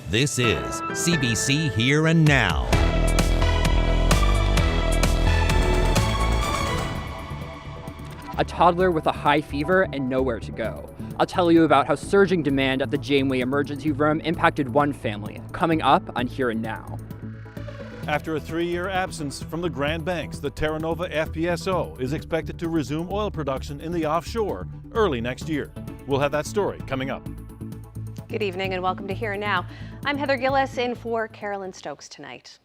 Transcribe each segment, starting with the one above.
This is CBC Here and Now. A toddler with a high fever and nowhere to go. I'll tell you about how surging demand at the Janeway Emergency Room impacted one family, coming up on Here and Now. After a 3-year absence from the Grand Banks, the Terra Nova FPSO is expected to resume oil production in the offshore early next year. We'll have that story coming up. Good evening and welcome to Here and Now. I'm Heather Gillis in for Carolyn Stokes tonight.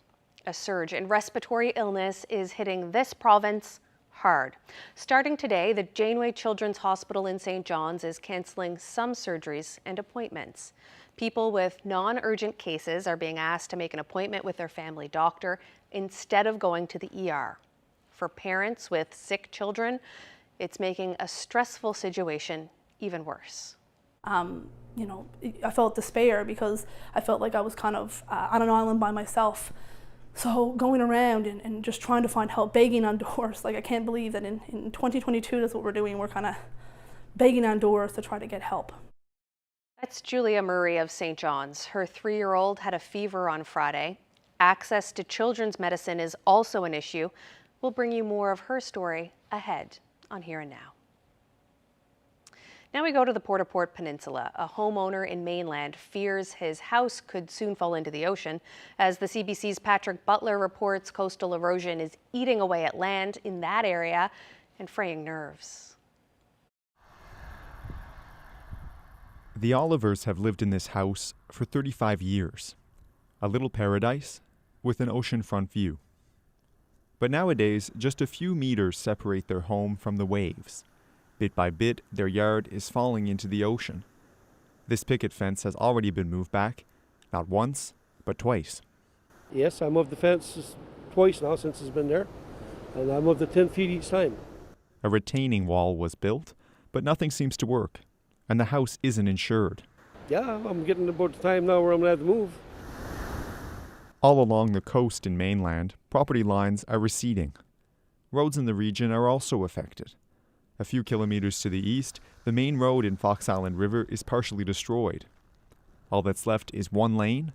A surge in respiratory illness is hitting this province hard. Starting today, the Janeway Children's Hospital in St. John's is cancelling some surgeries and appointments. People with non-urgent cases are being asked to make an appointment with their family doctor instead of going to the ER. For parents with sick children, it's making a stressful situation even worse. I felt despair because I felt like I was kind of on an island by myself. So going around and just trying to find help, begging on doors, like I can't believe that in 2022 that's what we're doing. We're kind of begging on doors to try to get help. That's Julia Murray of St. John's. Her 3-year-old had a fever on Friday. Access to children's medicine is also an issue. We'll bring you more of her story ahead on Here and Now. Now we go to the Port-au-Port Peninsula. A homeowner in Mainland fears his house could soon fall into the ocean. As the CBC's Patrick Butler reports, coastal erosion is eating away at land in that area and fraying nerves. The Olivers have lived in this house for 35 years. A little paradise with an oceanfront view. But nowadays, just a few meters separate their home from the waves. Bit by bit, their yard is falling into the ocean. This picket fence has already been moved back, not once, but twice. Yes, I moved the fence twice now since it's been there, and I moved it 10 feet each time. A retaining wall was built, but nothing seems to work, and the house isn't insured. Yeah, I'm getting about the time now where I'm going to have to move. All along the coast in Mainland, property lines are receding. Roads in the region are also affected. A few kilometers to the east, the main road in Fox Island River is partially destroyed. All that's left is one lane,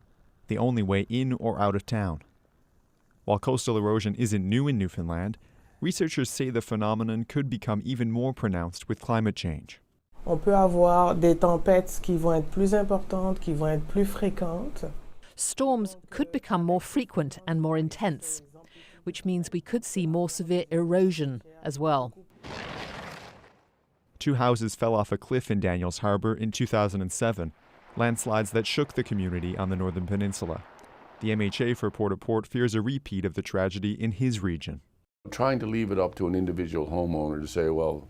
the only way in or out of town. While coastal erosion isn't new in Newfoundland, researchers say the phenomenon could become even more pronounced with climate change. On peut avoir des tempêtes qui vont être plus importantes, qui vont être plus fréquentes. Storms could become more frequent and more intense, which means we could see more severe erosion as well. 2 houses fell off a cliff in Daniels Harbour in 2007, landslides that shook the community on the Northern Peninsula. The MHA for Port-au-Port fears a repeat of the tragedy in his region. Trying to leave it up to an individual homeowner to say, well,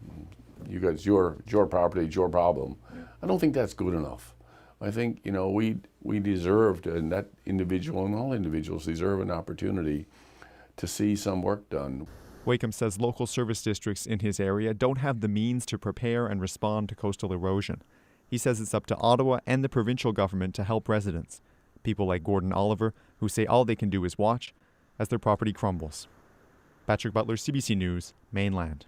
you guys, your property, it's your problem. I don't think that's good enough. I think, we deserved, and that individual and all individuals deserve an opportunity to see some work done. Wakeham says local service districts in his area don't have the means to prepare and respond to coastal erosion. He says it's up to Ottawa and the provincial government to help residents. People like Gordon Oliver, who say all they can do is watch as their property crumbles. Patrick Butler, CBC News, Mainland.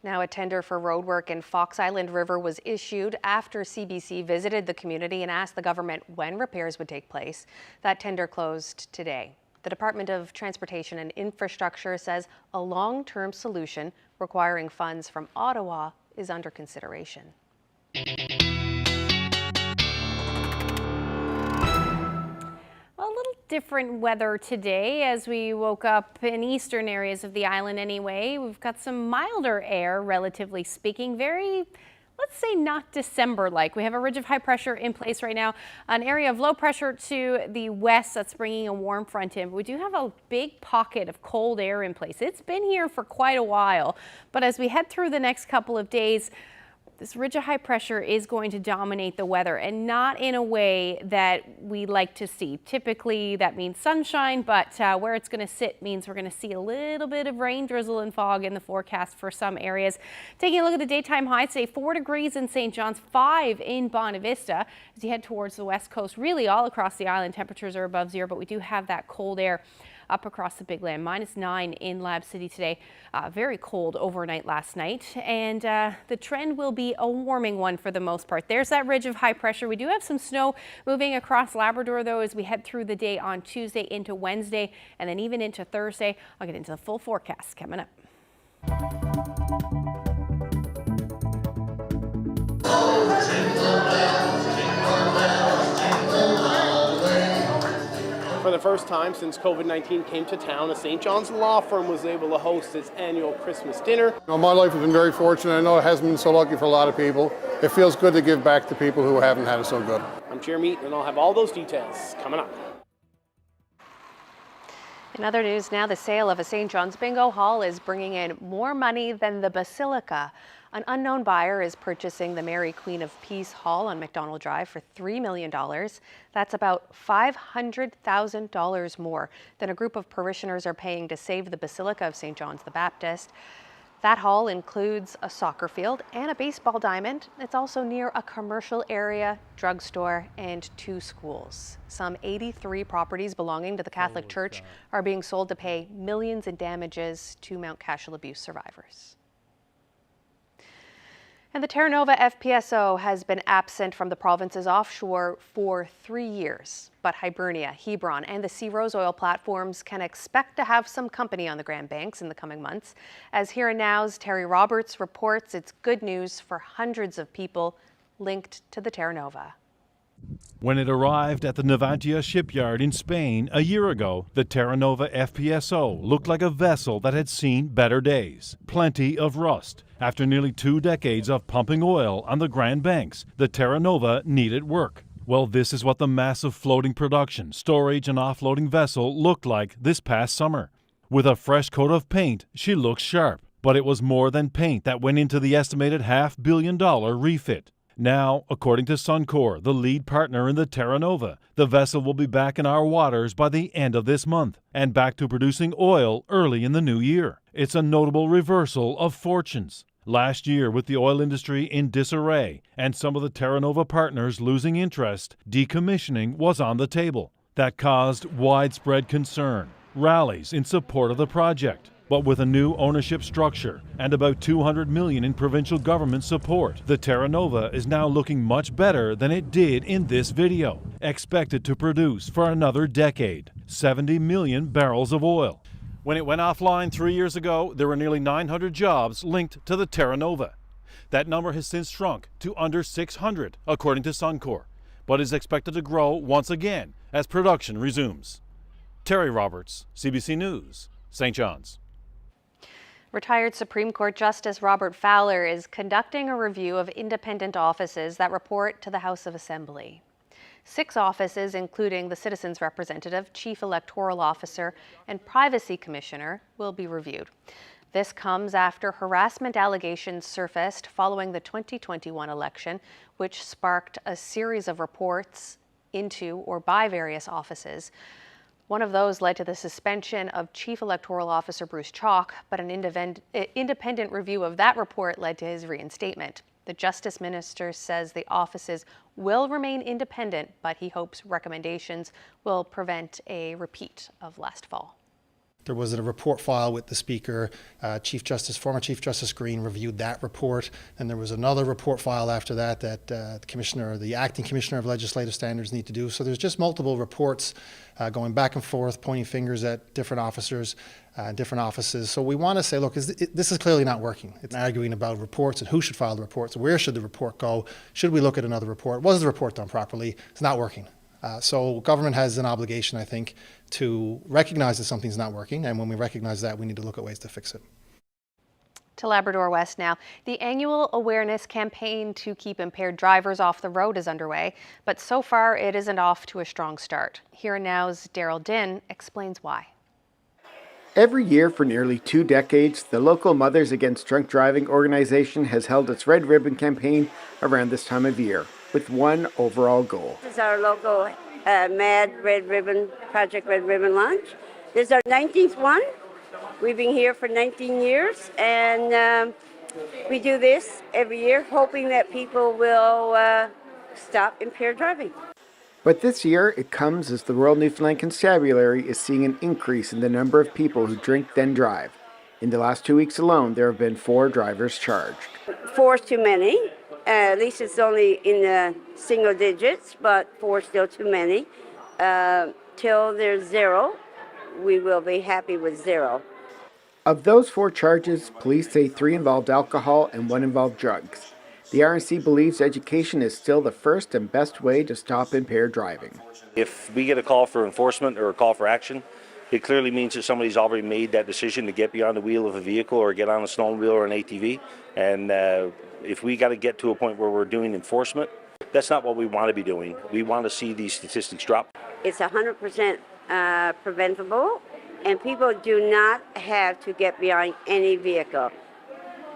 Now a tender for roadwork in Fox Island River was issued after CBC visited the community and asked the government when repairs would take place. That tender closed today. The Department of Transportation and Infrastructure says a long-term solution requiring funds from Ottawa is under consideration. A little different weather today as we woke up in eastern areas of the island anyway. We've got some milder air, relatively speaking, let's say not December-like. We have a ridge of high pressure in place right now, an area of low pressure to the west that's bringing a warm front in. But we do have a big pocket of cold air in place. It's been here for quite a while, but as we head through the next couple of days, this ridge of high pressure is going to dominate the weather, and not in a way that we like to see. Typically that means sunshine, but where it's going to sit means we're going to see a little bit of rain, drizzle and fog in the forecast for some areas. Taking a look at the daytime highs today, 4 degrees in St. John's, 5 in Bonavista. As you head towards the west coast, really all across the island, temperatures are above zero, but we do have that cold air up across the Big Land. -9 in Lab City today. Very cold overnight last night, and the trend will be a warming one for the most part. There's that ridge of high pressure. We do have some snow moving across Labrador, though, as we head through the day on Tuesday into Wednesday, and then even into Thursday. I'll get into the full forecast coming up. For the first time since COVID-19 came to town, a St. John's law firm was able to host its annual Christmas dinner. My life has been very fortunate. I know it hasn't been so lucky for a lot of people. It feels good to give back to people who haven't had it so good. I'm Jeremy, and I'll have all those details coming up. In other news now, the sale of a St. John's bingo hall is bringing in more money than the Basilica. An unknown buyer is purchasing the Mary Queen of Peace Hall on McDonald Drive for $3 million. That's about $500,000 more than a group of parishioners are paying to save the Basilica of St. John's the Baptist. That hall includes a soccer field and a baseball diamond. It's also near a commercial area, drugstore, and 2 schools. Some 83 properties belonging to the Catholic Church are being sold to pay millions in damages to Mount Cashel abuse survivors. And the Terra Nova FPSO has been absent from the province's offshore for 3 years. But Hibernia, Hebron, and the Sea Rose oil platforms can expect to have some company on the Grand Banks in the coming months. As Here and Now's Terry Roberts reports, it's good news for hundreds of people linked to the Terra Nova. When it arrived at the Navantia shipyard in Spain a year ago, the Terra Nova FPSO looked like a vessel that had seen better days. Plenty of rust. After nearly 2 decades of pumping oil on the Grand Banks, the Terra Nova needed work. Well, this is what the massive floating production, storage, and offloading vessel looked like this past summer. With a fresh coat of paint, she looks sharp. But it was more than paint that went into the estimated $500 million refit. Now, according to Suncor, the lead partner in the Terra Nova, the vessel will be back in our waters by the end of this month and back to producing oil early in the new year. It's a notable reversal of fortunes. Last year, with the oil industry in disarray and some of the Terra Nova partners losing interest, decommissioning was on the table. That caused widespread concern, rallies in support of the project. But with a new ownership structure and about $200 million in provincial government support, the Terra Nova is now looking much better than it did in this video. Expected to produce for another decade, 70 million barrels of oil. When it went offline 3 years ago, there were nearly 900 jobs linked to the Terra Nova. That number has since shrunk to under 600, according to Suncor, but is expected to grow once again as production resumes. Terry Roberts, CBC News, St. John's. Retired Supreme Court Justice Robert Fowler is conducting a review of independent offices that report to the House of Assembly. 6 offices, including the Citizens Representative, Chief Electoral Officer, and Privacy Commissioner, will be reviewed. This comes after harassment allegations surfaced following the 2021 election, which sparked a series of reports into or by various offices. One of those led to the suspension of Chief Electoral Officer Bruce Chalk, but an independent review of that report led to his reinstatement. The Justice Minister says the offices will remain independent, but he hopes recommendations will prevent a repeat of last fall. There was a report filed with the Speaker. Former Chief Justice Green reviewed that report, and there was another report filed after that the Acting Commissioner of Legislative Standards need to do. So there's just multiple reports going back and forth, pointing fingers at different officers, different offices. So we want to say, look, this is clearly not working. It's arguing about reports and who should file the reports, where should the report go, should we look at another report, was the report done properly? It's not working. So government has an obligation, I think, to recognize that something's not working, and when we recognize that, we need to look at ways to fix it. To Labrador West now. The annual awareness campaign to keep impaired drivers off the road is underway, but so far it isn't off to a strong start. Here and Now's Daryl Din explains why. Every year for nearly 2 decades, the local Mothers Against Drunk Driving organization has held its Red Ribbon campaign around this time of year, with one overall goal. This is our local MAD Red Ribbon, Project Red Ribbon launch. This is our 19th one. We've been here for 19 years, and we do this every year, hoping that people will stop impaired driving. But this year, it comes as the Royal Newfoundland Constabulary is seeing an increase in the number of people who drink then drive. In the last 2 weeks alone, there have been 4 drivers charged. 4 is too many. At least it's only in the single digits, but 4 is still too many. Till there's 0, we will be happy with 0. Of those 4 charges, police say 3 involved alcohol and 1 involved drugs. The RNC believes education is still the first and best way to stop impaired driving. If we get a call for enforcement or a call for action, it clearly means that somebody's already made that decision to get beyond the wheel of a vehicle or get on a snowmobile or an ATV. And if we got to get to a point where we're doing enforcement, that's not what we want to be doing. We want to see these statistics drop. It's 100% preventable, and people do not have to get behind any vehicle.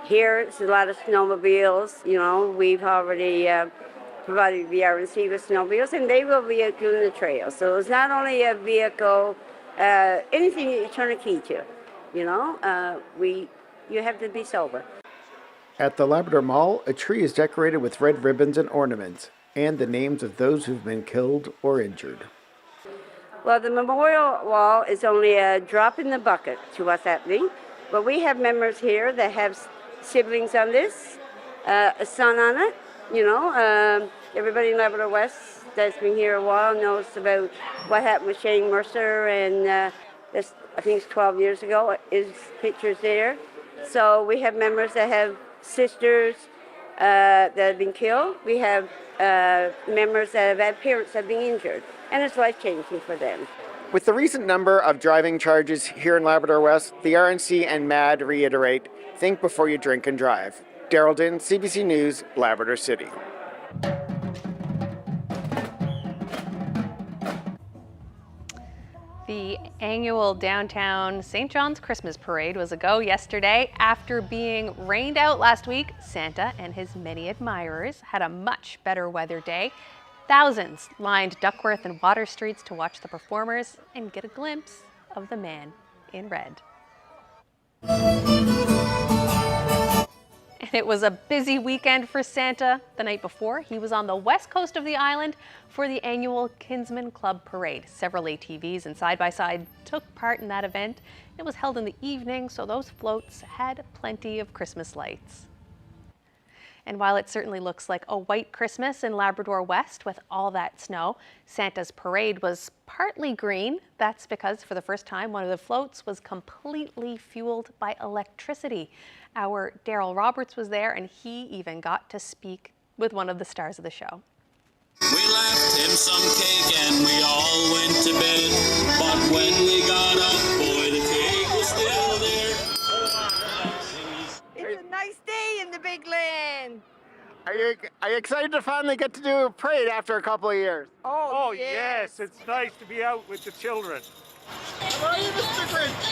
Here, it's a lot of snowmobiles. You know, we've already provided the RNC with snowmobiles, and they will be doing the trail. So it's not only a vehicle, anything that you turn a key to. You know, you have to be sober. At the Labrador Mall, a tree is decorated with red ribbons and ornaments, and the names of those who've been killed or injured. Well, the memorial wall is only a drop in the bucket to what's happening, but we have members here that have siblings on this, a son on it. You know, everybody in Labrador West that's been here a while knows about what happened with Shane Mercer, and this, I think it's 12 years ago, his picture's there. So we have members that have sisters that have been killed. We have members that have had parents that have been injured, and it's life-changing for them. With the recent number of driving charges here in Labrador West, the RNC and MAD reiterate, think before you drink and drive. Daryl Din, CBC News, Labrador City. The annual downtown St. John's Christmas Parade was a go yesterday. After being rained out last week, Santa and his many admirers had a much better weather day. Thousands lined Duckworth and Water Streets to watch the performers and get a glimpse of the man in red. And it was a busy weekend for Santa. The night before, he was on the west coast of the island for the annual Kinsman Club Parade. Several ATVs and side-by-side took part in that event. It was held in the evening, so those floats had plenty of Christmas lights. And while it certainly looks like a white Christmas in Labrador West with all that snow, Santa's parade was partly green. That's because for the first time, one of the floats was completely fueled by electricity. Our Daryl Roberts was there, and he even got to speak with one of the stars of the show. We left him some cake and we all went to bed, but when we got up, boy, the cake was still there. It's a nice day in the big land. Are you excited to finally get to do a parade after a couple of years? Oh yes, it's nice to be out with the children. How are you, Mr. Grinch?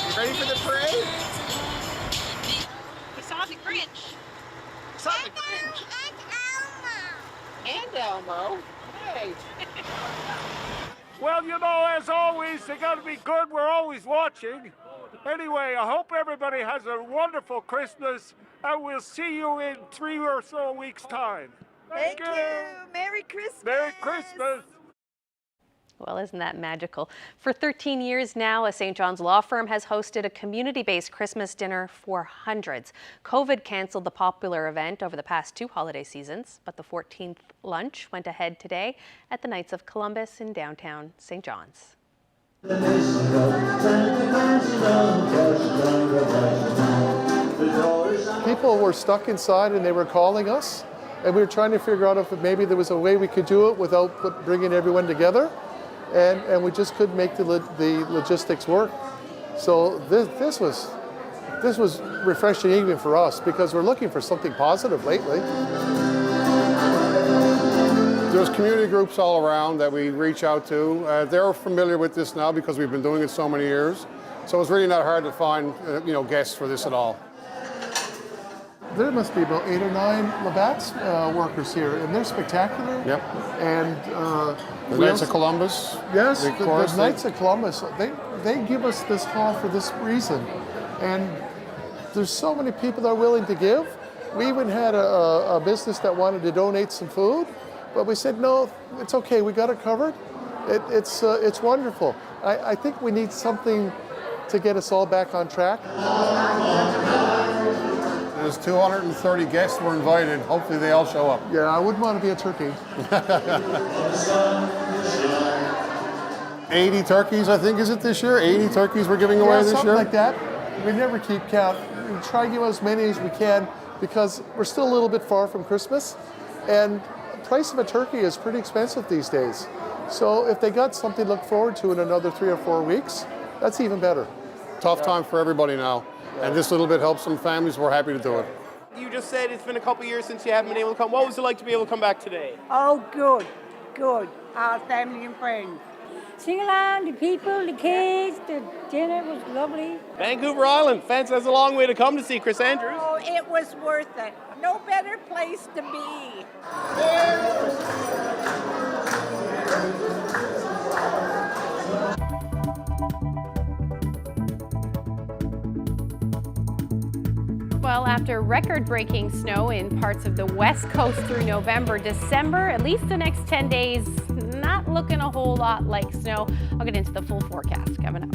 You ready for the parade? We saw the Grinch. And Elmo. Hey. Well, you know, as always, they got to be good. We're always watching. Anyway, I hope everybody has a wonderful Christmas, and we'll see you in 3 or so weeks' time. Thank you. Merry Christmas. Merry Christmas. Well, isn't that magical? For 13 years now, a St. John's law firm has hosted a community-based Christmas dinner for hundreds. COVID canceled the popular event over the past 2 holiday seasons, but the 14th lunch went ahead today at the Knights of Columbus in downtown St. John's. People were stuck inside and they were calling us, and we were trying to figure out if maybe there was a way we could do it without bringing everyone together. And we just couldn't make the logistics work. So this was refreshing even for us, because we're looking for something positive lately. There's community groups all around that we reach out to. They're familiar with this now because we've been doing it so many years. So it's really not hard to find guests for this at all. There must be about 8 or 9 Labatt's workers here, and they're spectacular. Yep. And the Knights of Columbus. Yes, the Knights of Columbus. They give us this hall for this reason, and there's so many people that are willing to give. We even had a business that wanted to donate some food, But we said, no, it's okay, we got it covered. It's wonderful. I think we need something to get us all back on track. There's 230 guests were invited. Hopefully they all show up. Yeah, I wouldn't want to be a turkey. 80 turkeys, I think, is it this year? 80 turkeys we're giving away this something year? like that. We never keep count. We try to give as many as we can because we're still a little bit far from Christmas, and the price of a turkey is pretty expensive these days. So if they got something to look forward to in another 3 or 4 weeks, that's even better. Tough time for everybody now, and this little bit helps some families. We're happy to do it. You just said it's been a couple years since you haven't been able to come. What was it like to be able to come back today? Oh, good, good. Our family and friends. Sing along, the people, the kids, the dinner was lovely. Vancouver Island. Fence has a long way to come to see Chris Andrews. Oh, it was worth it. No better place to be. Well, after record-breaking snow in parts of the west coast through November, December, at least the next 10 days, not looking a whole lot like snow. I'll get into the full forecast coming up.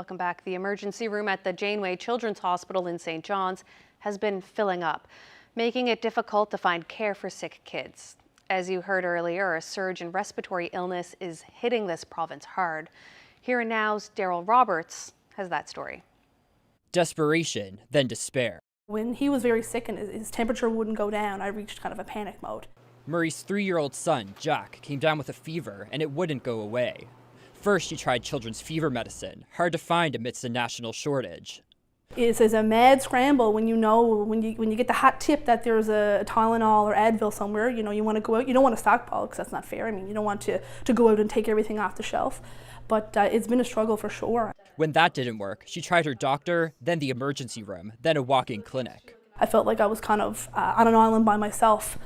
Welcome back. The emergency room at the Janeway Children's Hospital in St. John's has been filling up, making it difficult to find care for sick kids. As you heard earlier, a surge in respiratory illness is hitting this province hard. Here and Now's Daryl Roberts has that story. Desperation, then despair. When he was very sick and his temperature wouldn't go down, I reached kind of a panic mode. Murray's 3-year-old son, Jack, came down with a fever and it wouldn't go away. First, she tried children's fever medicine, hard to find amidst a national shortage. It's a mad scramble when when you get the hot tip that there's a Tylenol or Advil somewhere. You want to go out. You don't want to stockpile because that's not fair. I mean, you don't want to go out and take everything off the shelf. But it's been a struggle for sure. When that didn't work, she tried her doctor, then the emergency room, then a walk-in clinic. I felt like I was kind of on an island by myself.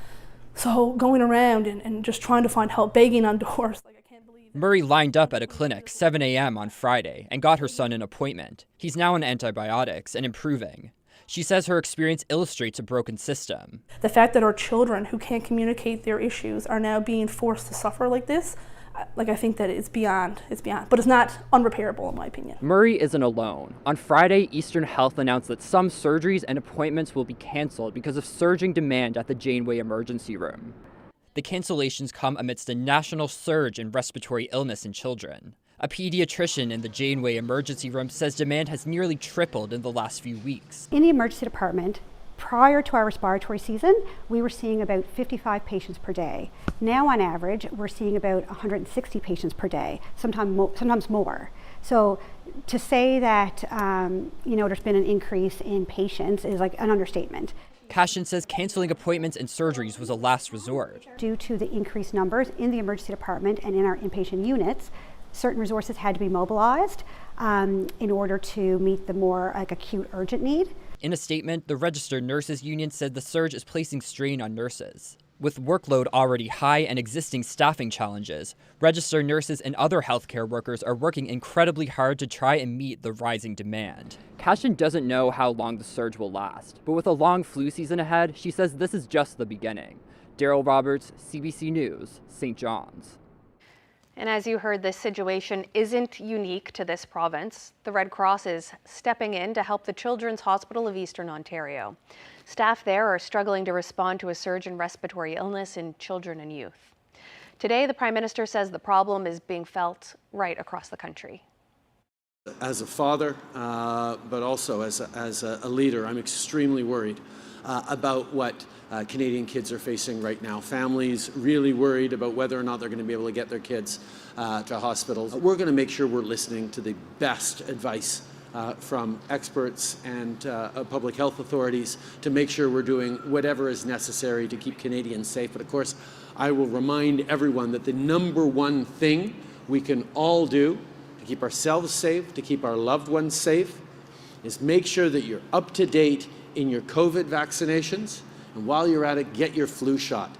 So going around and just trying to find help, begging on doors. Murray lined up at a clinic 7 a.m. on Friday and got her son an appointment. He's now on antibiotics and improving. She says her experience illustrates a broken system. The fact that our children who can't communicate their issues are now being forced to suffer like this, I think that it's beyond, but it's not unrepairable in my opinion. Murray isn't alone. On Friday, Eastern Health announced that some surgeries and appointments will be canceled because of surging demand at the Janeway emergency room. The cancellations come amidst a national surge in respiratory illness in children. A pediatrician in the Janeway emergency room says demand has nearly tripled in the last few weeks. In the emergency department, prior to our respiratory season, we were seeing about 55 patients per day. Now, on average, we're seeing about 160 patients per day, sometimes more. So to say that there's been an increase in patients is like an understatement. Cashin says canceling appointments and surgeries was a last resort. Due to the increased numbers in the emergency department and in our inpatient units, certain resources had to be mobilized in order to meet the more acute urgent need. In a statement, the Registered Nurses Union said the surge is placing strain on nurses. With workload already high and existing staffing challenges, registered nurses and other healthcare workers are working incredibly hard to try and meet the rising demand. Cashin doesn't know how long the surge will last, but with a long flu season ahead, she says this is just the beginning. Daryl Roberts, CBC News, St. John's. And as you heard, this situation isn't unique to this province. The Red Cross is stepping in to help the Children's Hospital of Eastern Ontario. Staff there are struggling to respond to a surge in respiratory illness in children and youth. Today, the Prime Minister says the problem is being felt right across the country. As a father, but also as a leader, I'm extremely worried about what Canadian kids are facing right now. Families really worried about whether or not they're going to be able to get their kids to hospitals. We're going to make sure we're listening to the best advice from experts and public health authorities to make sure we're doing whatever is necessary to keep Canadians safe. But of course, I will remind everyone that the number one thing we can all do to keep ourselves safe, to keep our loved ones safe, is make sure that you're up to date in your COVID vaccinations, and while you're at it, get your flu shot.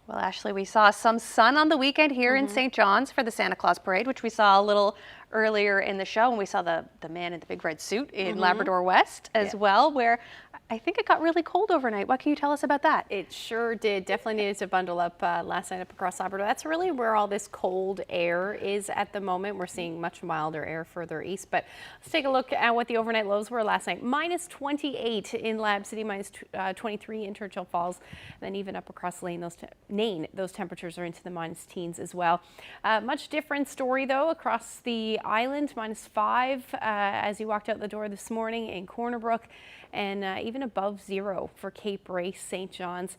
Well, Ashley, we saw some sun on the weekend here in St. John's for the Santa Claus Parade, which we saw a little earlier in the show, and we saw the man in the big red suit in Labrador West as well, where I think it got really cold overnight. What can you tell us about that? It sure did. Definitely needed to bundle up last night up across Labrador. That's really where all this cold air is at the moment. We're seeing much milder air further east, but let's take a look at what the overnight lows were last night. Minus 28 in Lab City, minus 23 in Churchill Falls, and then even up across Nain, those temperatures are into the minus teens as well. Much different story though across the island, minus 5 as you walked out the door this morning in Corner Brook, and even above 0 for Cape Race, St. John's,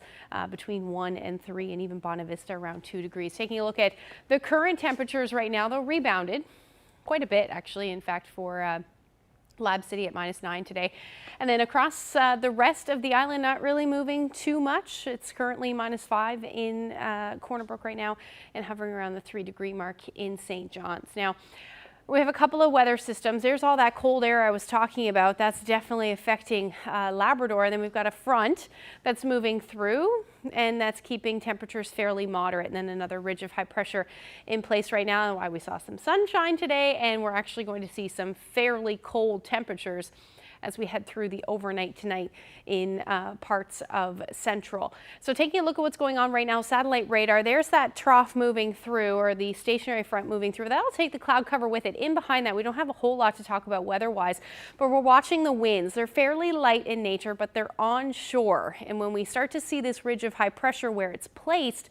between 1 and 3, and even Bonavista around 2 degrees. Taking a look at the current temperatures right now, though, rebounded quite a bit actually, in fact, for Lab City at minus 9 today. And then across the rest of the island, not really moving too much. It's currently minus 5 in Corner Brook right now and hovering around the 3-degree mark in St. John's. Now, we have a couple of weather systems. There's all that cold air I was talking about. That's definitely affecting Labrador. And then we've got a front that's moving through, and that's keeping temperatures fairly moderate. And then another ridge of high pressure in place right now, and why we saw some sunshine today, and we're actually going to see some fairly cold temperatures as we head through the overnight tonight in parts of Central. So taking a look at what's going on right now, satellite radar, there's that trough moving through, or the stationary front moving through. That'll take the cloud cover with it. In behind that, we don't have a whole lot to talk about weather-wise, but we're watching the winds. They're fairly light in nature, but they're onshore. And when we start to see this ridge of high pressure where it's placed,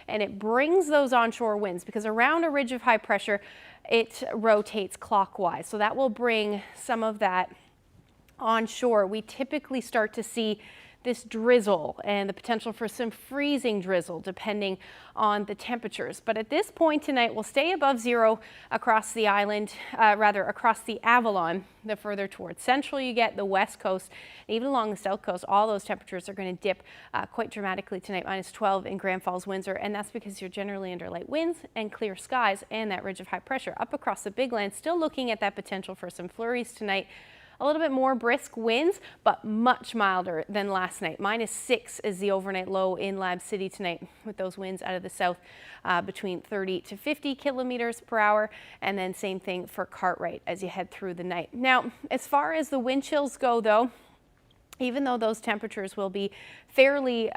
and it brings those onshore winds, because around a ridge of high pressure, it rotates clockwise. So that will bring some of that onshore. We typically start to see this drizzle and the potential for some freezing drizzle depending on the temperatures. But at this point tonight, we'll stay above zero across the island, across the Avalon. The further towards Central you get, the west coast, even along the south coast, all those temperatures are going to dip quite dramatically tonight, -12 in Grand Falls, Windsor, and that's because you're generally under light winds and clear skies and that ridge of high pressure up across the Big Land. Still looking at that potential for some flurries tonight. A little bit more brisk winds, but much milder than last night. -6 is the overnight low in Lab City tonight, with those winds out of the south between 30 to 50 kilometers per hour. And then same thing for Cartwright as you head through the night. Now, as far as the wind chills go, though, even though those temperatures will be fairly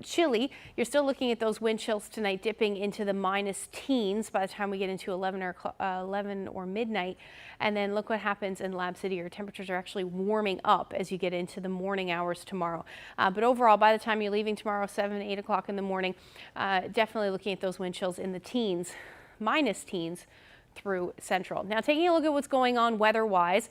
chilly, you're still looking at those wind chills tonight dipping into the -teens by the time we get into 11 or midnight. And then look what happens in Lab City. Your temperatures are actually warming up as you get into the morning hours tomorrow. But overall, by the time you're leaving tomorrow, 7, 8 o'clock in the morning, definitely looking at those wind chills in the teens, -teens through Central. Now, taking a look at what's going on weather-wise,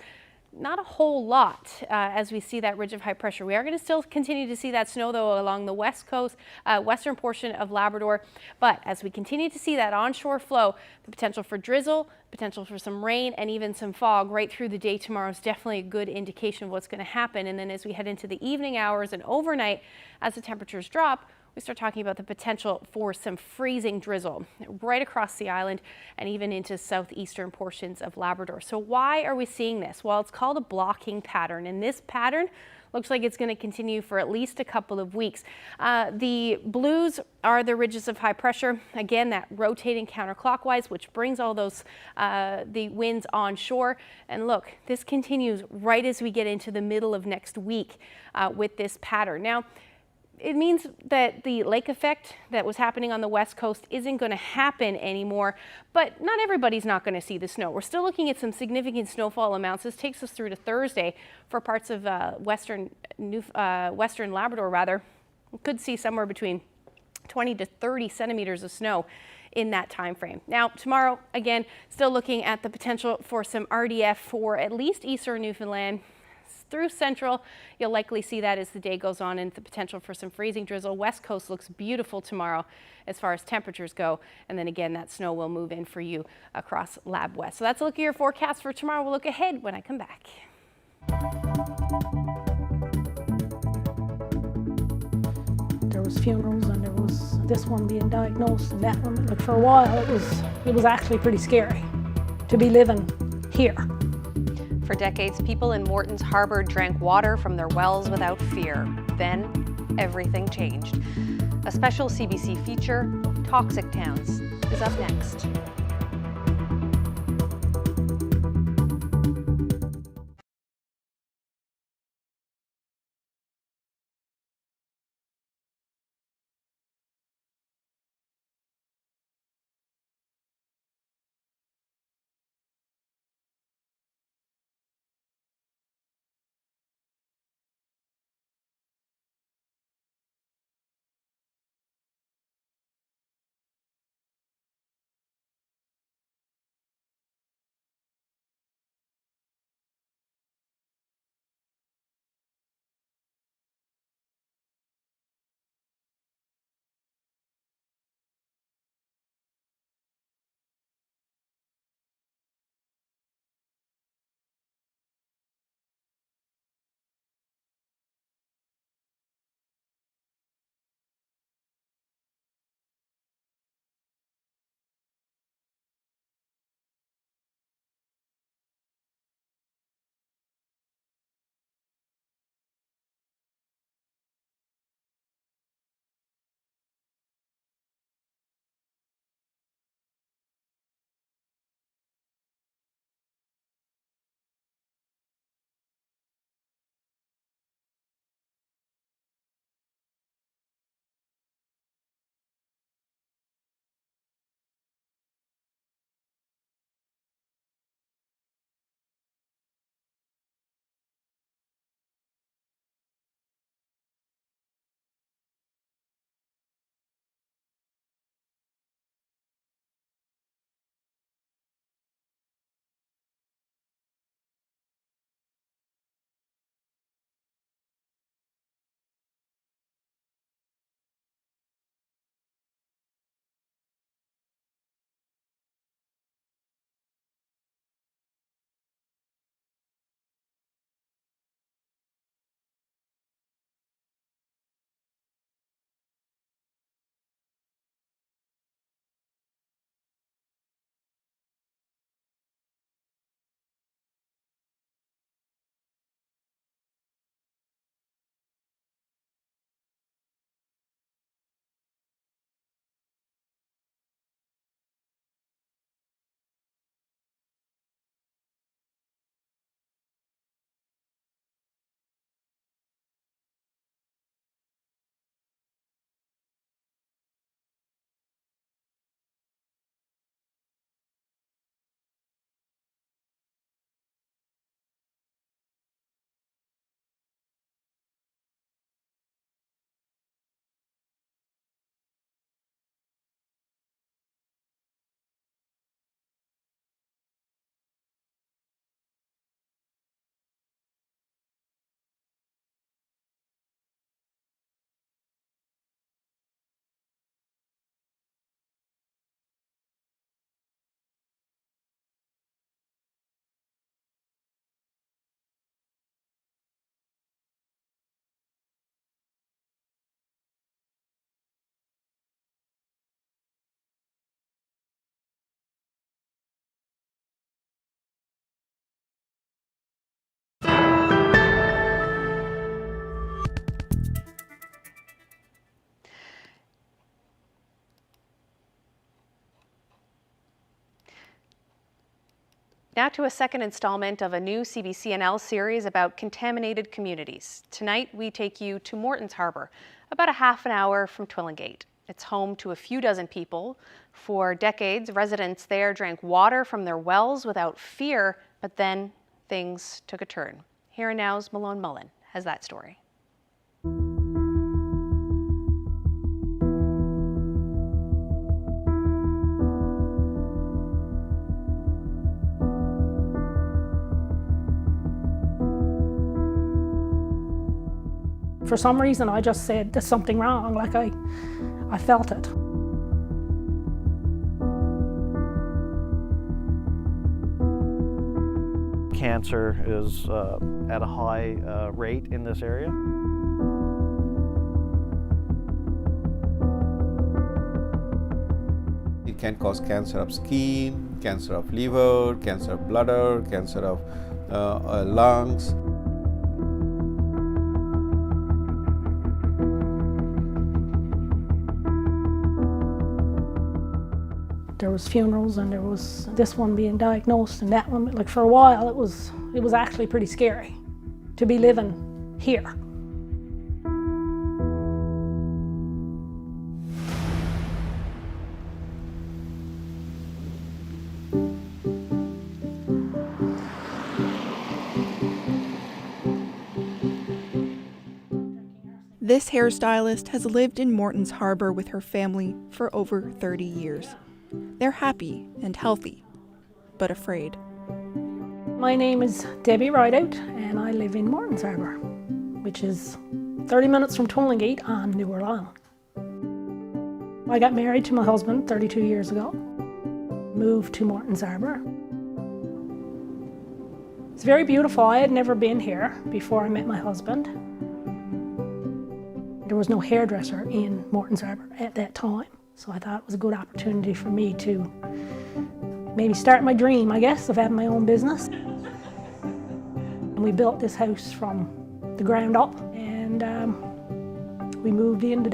not a whole lot as we see that ridge of high pressure. We are going to still continue to see that snow, though, along the west coast, western portion of Labrador. But as we continue to see that onshore flow, the potential for drizzle, potential for some rain, and even some fog right through the day tomorrow is definitely a good indication of what's going to happen. And then as we head into the evening hours and overnight, as the temperatures drop, we start talking about the potential for some freezing drizzle right across the island and even into southeastern portions of Labrador. So why are we seeing this? Well, it's called a blocking pattern, and this pattern looks like it's going to continue for at least a couple of weeks. The blues are the ridges of high pressure. Again, that rotating counterclockwise, which brings all those the winds onshore. And look, this continues right as we get into the middle of next week with this pattern. Now, it means that the lake effect that was happening on the west coast isn't going to happen anymore, but not everybody's not going to see the snow. We're still looking at some significant snowfall amounts. This takes us through to Thursday for parts of western Labrador, rather. We could see somewhere between 20 to 30 centimeters of snow in that time frame. Now, tomorrow, again, still looking at the potential for some RDF for at least eastern Newfoundland. Through Central, you'll likely see that as the day goes on, and the potential for some freezing drizzle. West Coast looks beautiful tomorrow as far as temperatures go. And then again, that snow will move in for you across Lab West. So that's a look at your forecast for tomorrow. We'll look ahead when I come back. There was funerals, and there was this one being diagnosed and that one. But for a while, it was actually pretty scary to be living here. For decades, people in Morton's Harbour drank water from their wells without fear. Then, everything changed. A special CBC feature, Toxic Towns, is up next. Now to a second installment of a new CBCNL series about contaminated communities. Tonight we take you to Morton's Harbour, about a half an hour from Twillingate. It's home to a few dozen people. For decades, residents there drank water from their wells without fear, but then things took a turn. Here and Now's Malone Mullen has that story. For some reason, I just said, there's something wrong, like I felt it. Cancer is at a high rate in this area. It can cause cancer of skin, cancer of liver, cancer of bladder, cancer of lungs. There was funerals and there was this one being diagnosed and that one. Like for a while, it was actually pretty scary to be living here. This hairstylist has lived in Morton's Harbour with her family for over 30 years. They're happy and healthy, but afraid. My name is Debbie Rideout and I live in Morton's Harbour, which is 30 minutes from Twillingate on New Orleans. I got married to my husband 32 years ago, moved to Morton's Harbour. It's very beautiful. I had never been here before I met my husband. There was no hairdresser in Morton's Harbour at that time. So I thought it was a good opportunity for me to maybe start my dream, I guess, of having my own business. And we built this house from the ground up, and we moved in 2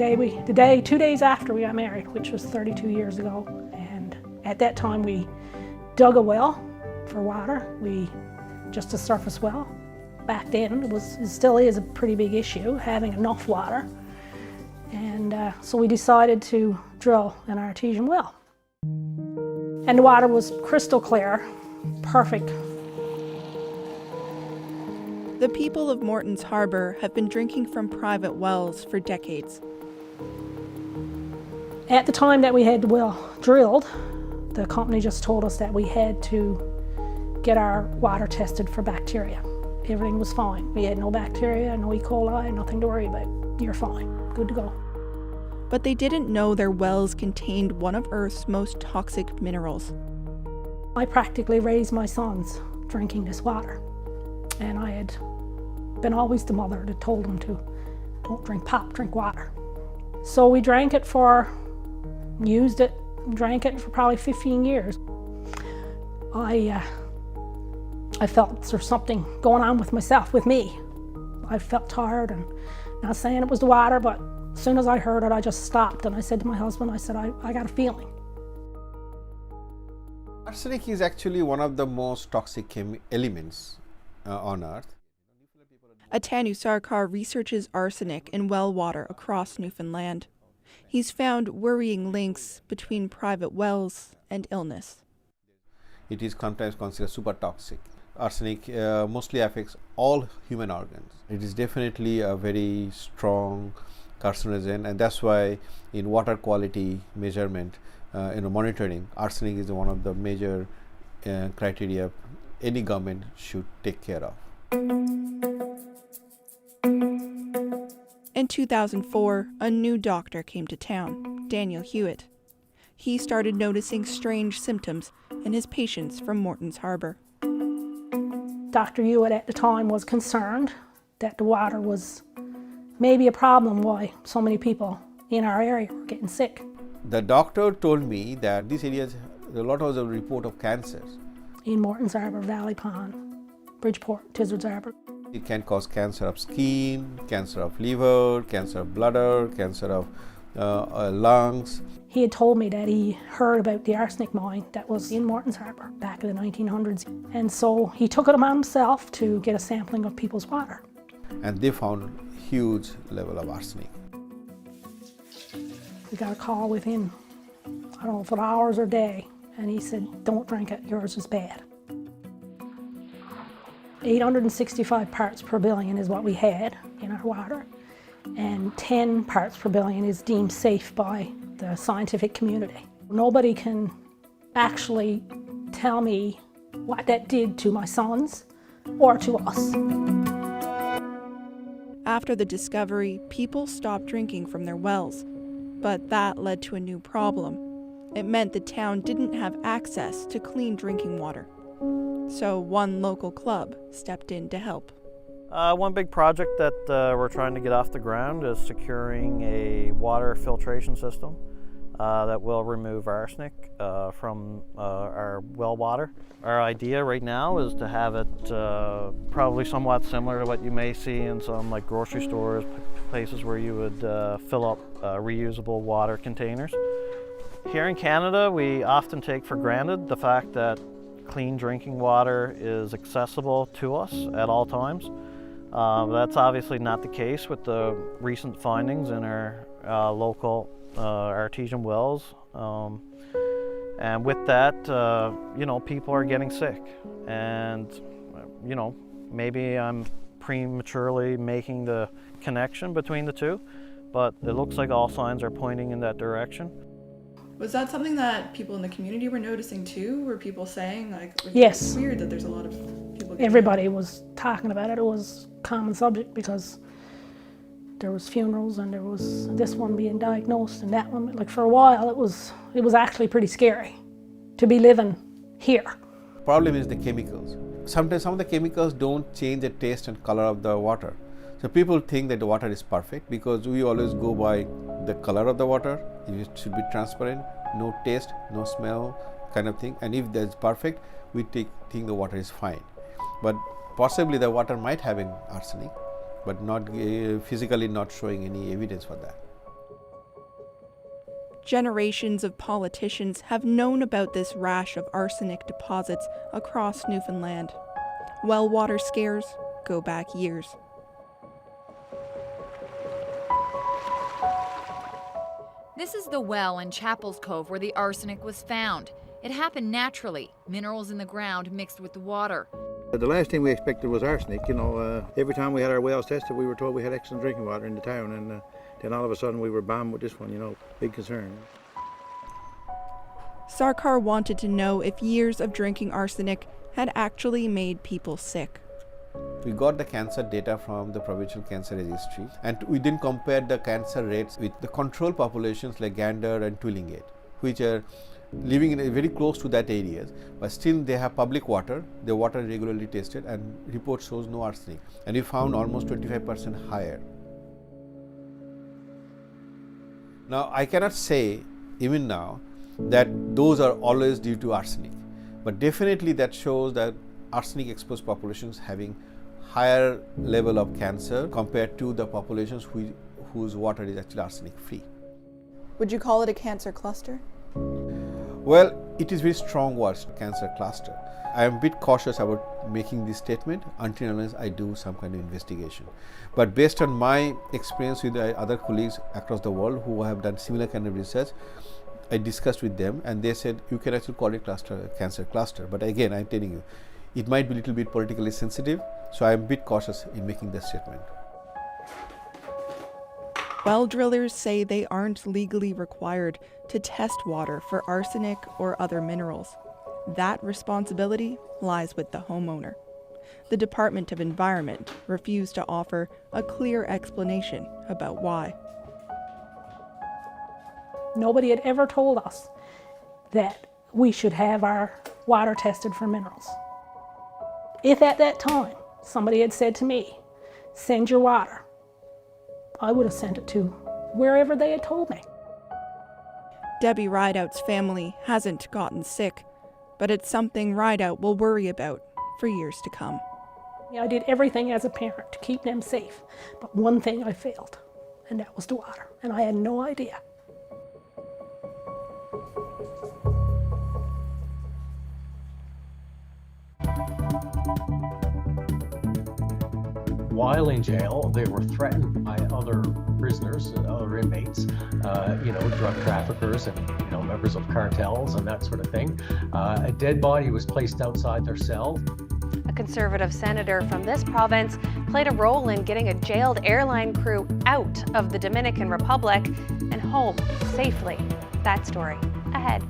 days after we got married, which was 32 years ago. And at that time we dug a well for water, just a surface well. Back then it still is a pretty big issue, having enough water. And so we decided to drill an artesian well. And the water was crystal clear, perfect. The people of Morton's Harbour have been drinking from private wells for decades. At the time that we had the well drilled, the company just told us that we had to get our water tested for bacteria. Everything was fine. We had no bacteria, no E. coli, nothing to worry about. You're fine, good to go. But they didn't know their wells contained one of Earth's most toxic minerals. I practically raised my sons drinking this water. And I had been always the mother that told them to don't drink pop, drink water. So we drank it used it, drank it for probably 15 years. I felt there's something going on with me. I felt tired, and not saying it was the water, but as soon as I heard it, I just stopped and I said to my husband, I got a feeling. Arsenic is actually one of the most toxic elements on Earth. Atanu Sarkar researches arsenic in well water across Newfoundland. He's found worrying links between private wells and illness. It is sometimes considered super toxic. Arsenic mostly affects all human organs. It is definitely a very strong carcinogen, and that's why in water quality measurement, monitoring, arsenic is one of the major criteria any government should take care of. In 2004, a new doctor came to town, Daniel Hewitt. He started noticing strange symptoms in his patients from Morton's Harbour. Dr. Hewitt at the time was concerned that the water was maybe a problem why so many people in our area were getting sick. The doctor told me that these areas, a lot was a report of cancers. In Morton's Harbour, Valley Pond, Bridgeport, Tizards Harbour. It can cause cancer of skin, cancer of liver, cancer of bladder, cancer of lungs. He had told me that he heard about the arsenic mine that was in Morton's Harbour back in the 1900s. And so he took it upon himself to get a sampling of people's water. And they found huge level of arsenic. We got a call within, I don't know if it hours or day, and he said, don't drink it, yours is bad. 865 parts per billion is what we had in our water, and 10 parts per billion is deemed safe by the scientific community. Nobody can actually tell me what that did to my sons or to us. After the discovery, people stopped drinking from their wells, but that led to a new problem. It meant the town didn't have access to clean drinking water. So one local club stepped in to help. One big project that we're trying to get off the ground is securing a water filtration system that will remove arsenic from our well water. Our idea right now is to have it probably somewhat similar to what you may see in some like grocery stores, places where you would fill up reusable water containers. Here in Canada, we often take for granted the fact that clean drinking water is accessible to us at all times. That's obviously not the case with the recent findings in our local artesian wells. And with that, people are getting sick. And, maybe I'm prematurely making the connection between the two, but it looks like all signs are pointing in that direction. Was that something that people in the community were noticing too? Were people saying, like, yes, it's weird that there's a lot of people getting everybody was talking about it. It was a common subject because there was funerals and there was this one being diagnosed and that one. Like for a while, it was actually pretty scary to be living here. Problem is the chemicals. Sometimes some of the chemicals don't change the taste and color of the water. So people think that the water is perfect because we always go by the color of the water. It should be transparent, no taste, no smell kind of thing. And if that's perfect, we think the water is fine. But possibly the water might have an arsenic, but not physically not showing any evidence for that. Generations of politicians have known about this rash of arsenic deposits across Newfoundland. Well water scares go back years. This is the well in Chapel's Cove where the arsenic was found. It happened naturally, minerals in the ground mixed with the water. The last thing we expected was arsenic. Every time we had our wells tested, we were told we had excellent drinking water in the town, and then all of a sudden we were bombed with this one, big concern. Sarkar wanted to know if years of drinking arsenic had actually made people sick. We got the cancer data from the Provincial Cancer Registry, and we didn't compare the cancer rates with the control populations like Gander and Twillingate, which are living in very close to that areas, but still they have public water. The water is regularly tested, and report shows no arsenic, and we found almost 25% higher. Now I cannot say even now that those are always due to arsenic, but definitely that shows that arsenic exposed populations having higher level of cancer compared to the populations whose water is actually arsenic free. Would you call it a cancer cluster? Well, it is very strong word, cancer cluster. I am a bit cautious about making this statement until unless I do some kind of investigation. But based on my experience with other colleagues across the world who have done similar kind of research, I discussed with them and they said you can actually call it cancer cluster. But again, I'm telling you, it might be a little bit politically sensitive, so I'm a bit cautious in making that statement. Well drillers say they aren't legally required to test water for arsenic or other minerals. That responsibility lies with the homeowner. The Department of Environment refused to offer a clear explanation about why. Nobody had ever told us that we should have our water tested for minerals. If at that time somebody had said to me, send your water, I would have sent it to wherever they had told me. Debbie Rideout's family hasn't gotten sick, but it's something Rideout will worry about for years to come. I did everything as a parent to keep them safe, but one thing I failed. and that was the water, and I had no idea. While in jail, they were threatened by other prisoners, other inmates, drug traffickers and members of cartels and that sort of thing. A dead body was placed outside their cell. A Conservative senator from this province played a role in getting a jailed airline crew out of the Dominican Republic and home safely. That story ahead.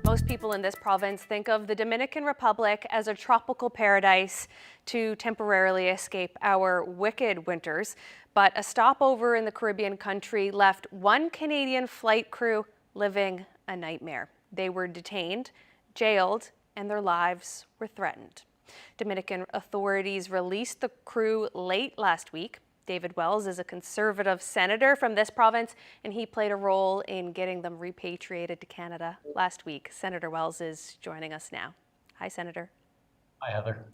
Most people in this province think of the Dominican Republic as a tropical paradise to temporarily escape our wicked winters. But a stopover in the Caribbean country left one Canadian flight crew living a nightmare. They were detained, jailed, and their lives were threatened. Dominican authorities released the crew late last week. David Wells is a Conservative senator from this province, and he played a role in getting them repatriated to Canada last week. Senator Wells is joining us now. Hi, Senator. Hi, Heather.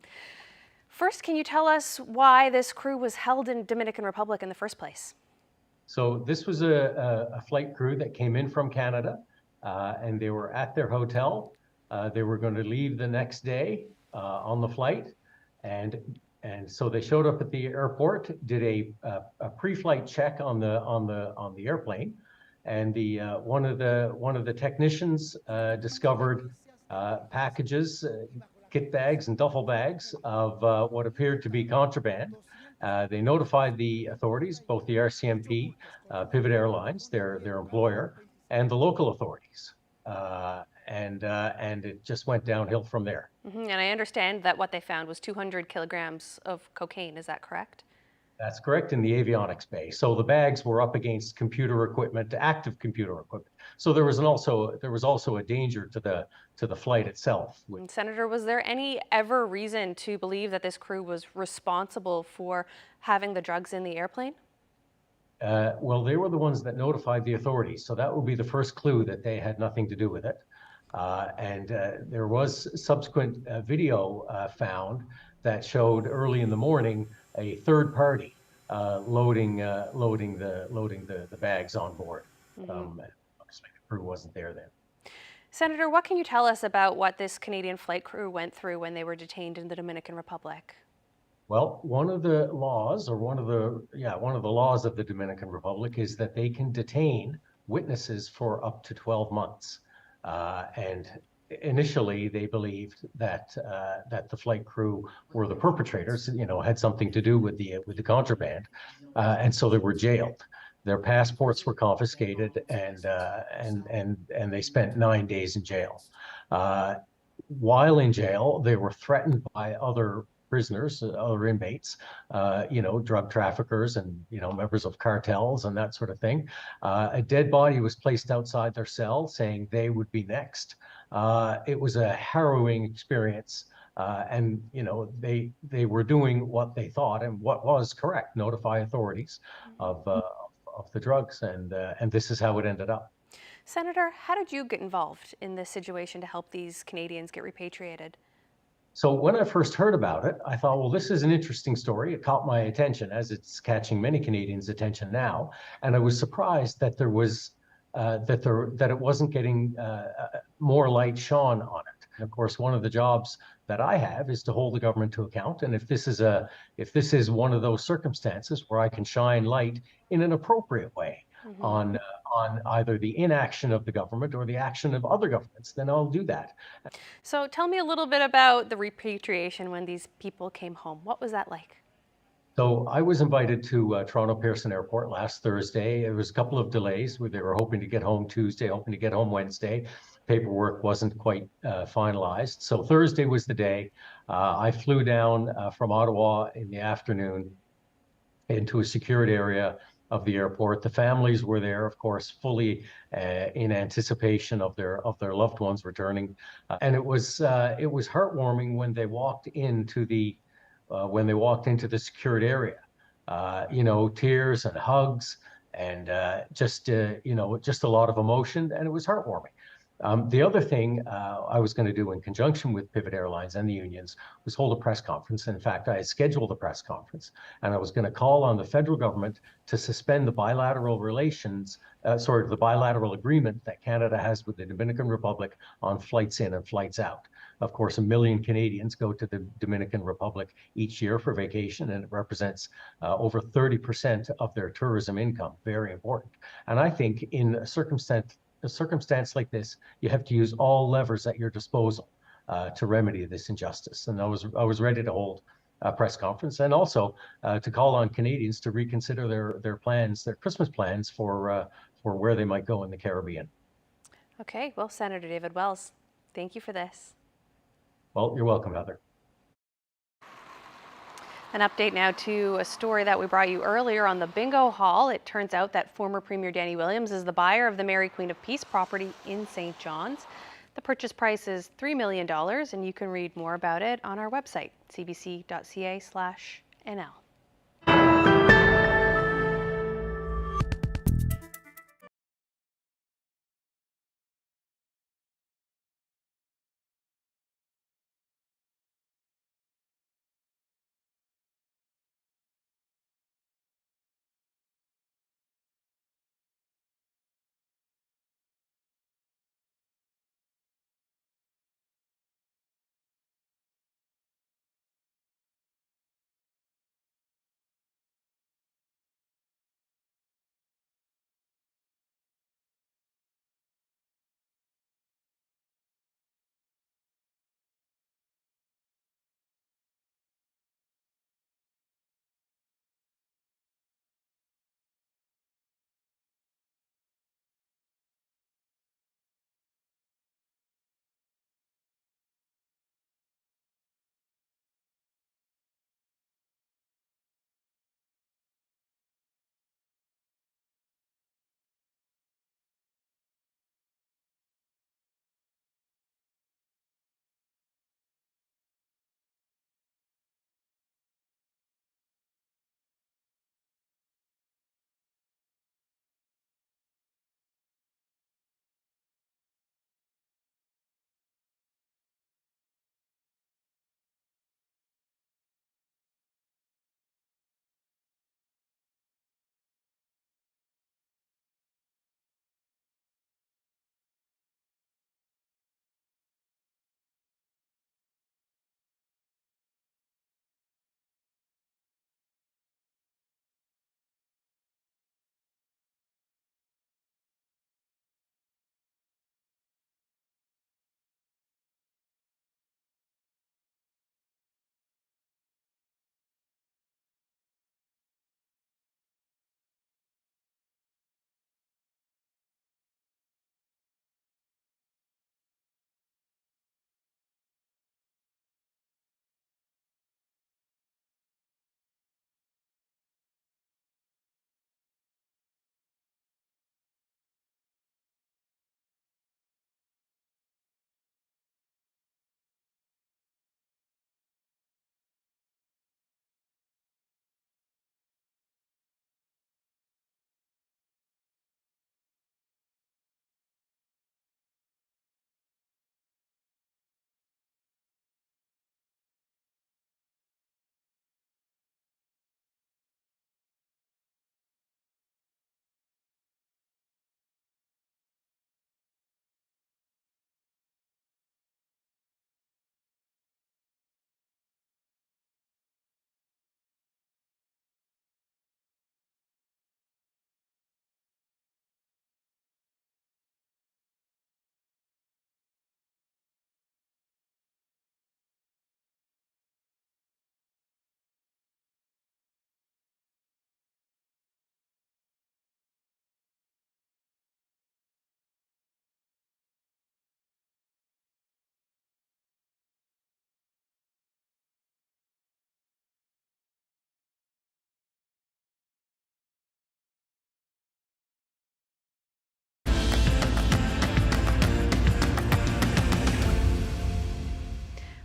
First, can you tell us why this crew was held in Dominican Republic in the first place? So this was a flight crew that came in from Canada, and they were at their hotel. They were going to leave the next day on the flight, and so they showed up at the airport, did a pre-flight check on the airplane, and one of the technicians discovered packages, kit bags and duffel bags of what appeared to be contraband. They notified the authorities, both the RCMP, Pivot Airlines, their employer, and the local authorities. And it just went downhill from there. And I understand that what they found was 200 kilograms of cocaine. Is that correct? That's correct, in the avionics bay. So the bags were up against computer equipment, active computer equipment. So there was also a danger to the flight itself. And Senator, was there any ever reason to believe that this crew was responsible for having the drugs in the airplane? Well, they were the ones that notified the authorities, so that would be the first clue that they had nothing to do with it. There was subsequent video found that showed early in the morning a third party loading the bags on board. Obviously, the crew wasn't there then. Senator, what can you tell us about what this Canadian flight crew went through when they were detained in the Dominican Republic? Well, one of the laws of the Dominican Republic is that they can detain witnesses for up to 12 months. And initially, they believed that the flight crew were the perpetrators, had something to do with the contraband, and so they were jailed. Their passports were confiscated, and they spent 9 days in jail. While in jail, they were threatened by other prisoners, other inmates, drug traffickers and, members of cartels and that sort of thing. A dead body was placed outside their cell saying they would be next. It was a harrowing experience. And, they were doing what they thought and what was correct, notify authorities of the drugs. And this is how it ended up. Senator, how did you get involved in this situation to help these Canadians get repatriated? So when I first heard about it, I thought, well, this is an interesting story. It caught my attention, as it's catching many Canadians' attention now. And I was surprised that that it wasn't getting more light shone on it. And of course, one of the jobs that I have is to hold the government to account. And if this is one of those circumstances where I can shine light in an appropriate way on either the inaction of the government or the action of other governments, then I'll do that. So tell me a little bit about the repatriation when these people came home. What was that like? So I was invited to Toronto Pearson Airport last Thursday. There was a couple of delays where they were hoping to get home Tuesday, hoping to get home Wednesday. Paperwork wasn't quite finalized. So Thursday was the day. I flew down from Ottawa in the afternoon into a secured area of the airport. The families were there, of course, fully in anticipation of their loved ones returning. And it was heartwarming when they walked into the secured area. Tears and hugs and just a lot of emotion, and it was heartwarming. The other thing I was going to do in conjunction with Pivot Airlines and the unions was hold a press conference. In fact, I had scheduled a press conference, and I was going to call on the federal government to suspend the bilateral the bilateral agreement that Canada has with the Dominican Republic on flights in and flights out. Of course, 1 million Canadians go to the Dominican Republic each year for vacation, and it represents over 30% of their tourism income. Very important. And I think in a circumstance like this, you have to use all levers at your disposal to remedy this injustice. And I was ready to hold a press conference, and also to call on Canadians to reconsider their plans, their Christmas plans for where they might go in the Caribbean. Okay, well, Senator David Wells, thank you for this. Well, you're welcome, Heather. An update now to a story that we brought you earlier on the bingo hall. It turns out that former Premier Danny Williams is the buyer of the Mary Queen of Peace property in St. John's. The purchase price is $3 million, and you can read more about it on our website, cbc.ca/NL.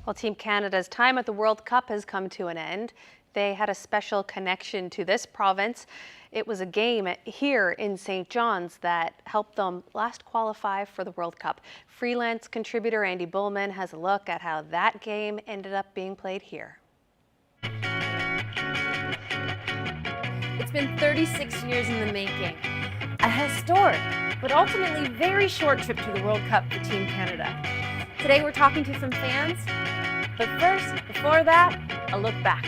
Well, Team Canada's time at the World Cup has come to an end. They had a special connection to this province. It was a game here in St. John's that helped them last qualify for the World Cup. Freelance contributor Andy Bullman has a look at how that game ended up being played here. It's been 36 years in the making. A historic, but ultimately very short trip to the World Cup for Team Canada. Today we're talking to some fans, but first, before that, a look back.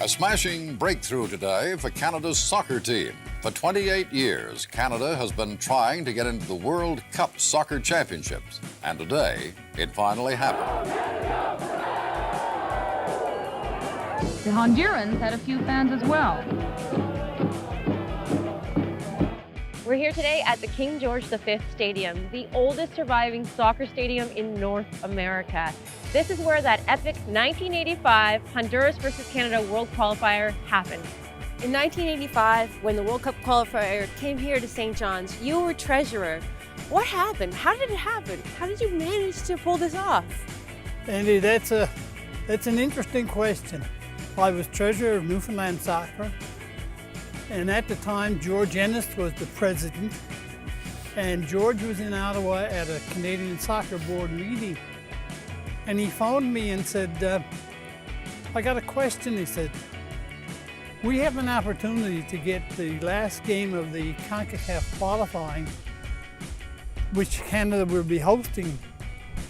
A smashing breakthrough today for Canada's soccer team. For 28 years, Canada has been trying to get into the World Cup Soccer Championships, and today it finally happened. The Hondurans had a few fans as well. We're here today at the King George V Stadium, the oldest surviving soccer stadium in North America. This is where that epic 1985 Honduras versus Canada World Qualifier happened. In 1985, when the World Cup qualifier came here to St. John's, you were treasurer. What happened? How did it happen? How did you manage to pull this off? Andy, that's an interesting question. I was treasurer of Newfoundland Soccer, and at the time George Ennis was the president, and George was in Ottawa at a Canadian Soccer Board meeting, and he phoned me and said, I got a question. He said, we have an opportunity to get the last game of the CONCACAF qualifying, which Canada will be hosting.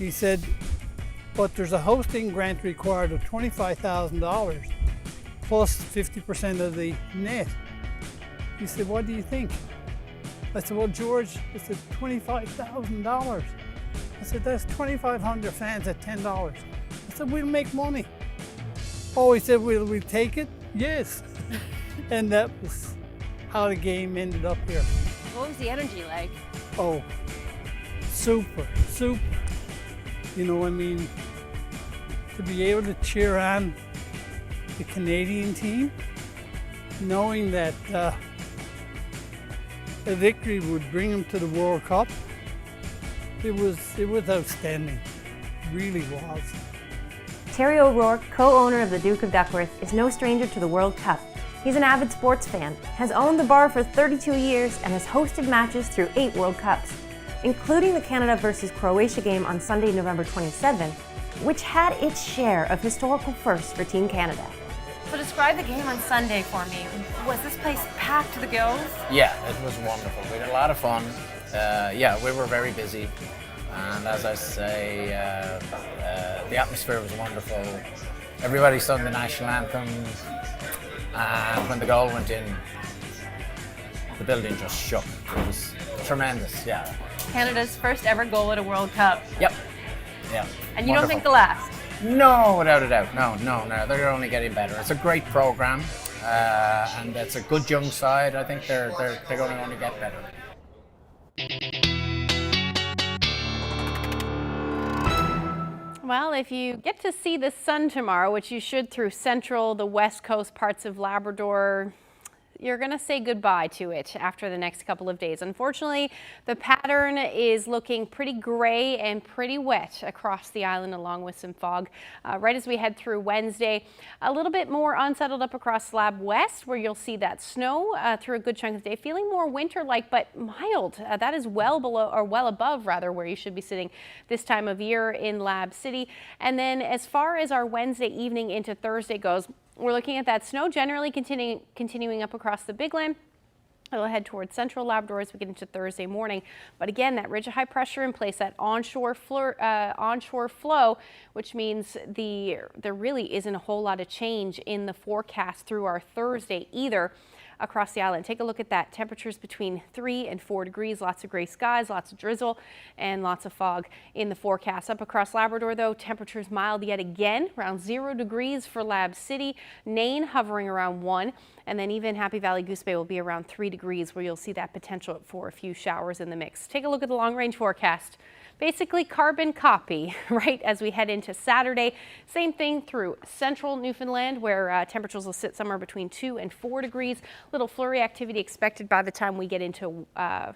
He said, but there's a hosting grant required of $25,000 plus 50% of the net. He said, what do you think? I said, well, George, I said, $25,000. I said, that's 2,500 fans at $10. I said, we'll make money. Oh, he said, will we take it? Yes. And that was how the game ended up here. What was the energy like? Oh, super, super. You know, I mean, to be able to cheer on the Canadian team, knowing that a victory would bring them to the World Cup, it was outstanding. It really was. Terry O'Rourke, co-owner of the Duke of Duckworth, is no stranger to the World Cup. He's an avid sports fan, has owned the bar for 32 years, and has hosted matches through 8 World Cups, including the Canada versus Croatia game on Sunday, November 27th, which had its share of historical firsts for Team Canada. So describe the game on Sunday for me. Was this place packed to the gills? Yeah, it was wonderful. We had a lot of fun. Yeah, we were very busy. And as I say, the atmosphere was wonderful. Everybody sung the national anthem. And when the goal went in, the building just shook. It was tremendous, yeah. Canada's first ever goal at a World Cup. Yep. Yeah. And you don't think the last? No, without a doubt. No. They're only getting better. It's a great program, and it's a good young side. I think they're going to only get better. Well, if you get to see the sun tomorrow, which you should through central, the west coast parts of Labrador, you're going to say goodbye to it after the next couple of days. Unfortunately, the pattern is looking pretty gray and pretty wet across the island, along with some fog. Right as we head through Wednesday, a little bit more unsettled up across Slab West, where you'll see that snow through a good chunk of the day, feeling more winter-like but mild. That is well below, or well above rather, where you should be sitting this time of year in Lab City. And then as far as our Wednesday evening into Thursday goes, we're looking at that snow generally continuing up across the Big Land. It'll head towards central Labrador as we get into Thursday morning. But again, that ridge of high pressure in place, that onshore flow, which means there really isn't a whole lot of change in the forecast through our Thursday either across the island. Take a look at that. Temperatures between 3 and 4 degrees, lots of gray skies, lots of drizzle, and lots of fog in the forecast. Up across Labrador, though, temperatures mild yet again, around 0 degrees for Lab City. Nain hovering around 1. And then even Happy Valley Goose Bay will be around 3 degrees, where you'll see that potential for a few showers in the mix. Take a look at the long range forecast. Basically carbon copy, right, as we head into Saturday. Same thing through central Newfoundland, where temperatures will sit somewhere between 2 and 4 degrees. Little flurry activity expected by the time we get into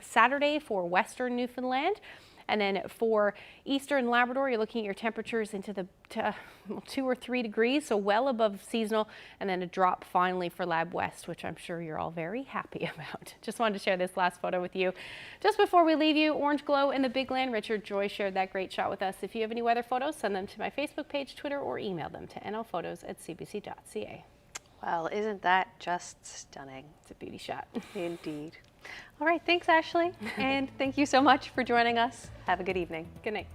Saturday for western Newfoundland. And then for eastern Labrador, you're looking at your temperatures into the 2 or 3 degrees, so well above seasonal, and then a drop finally for Lab West, which I'm sure you're all very happy about. Just wanted to share this last photo with you. Just before we leave you, orange glow in the Big Land. Richard Joy shared that great shot with us. If you have any weather photos, send them to my Facebook page, Twitter, or email them to nlphotos@cbc.ca. Well, isn't that just stunning? It's a beauty shot. Indeed. All right, thanks, Ashley. And thank you so much for joining us. Have a good evening. Good night.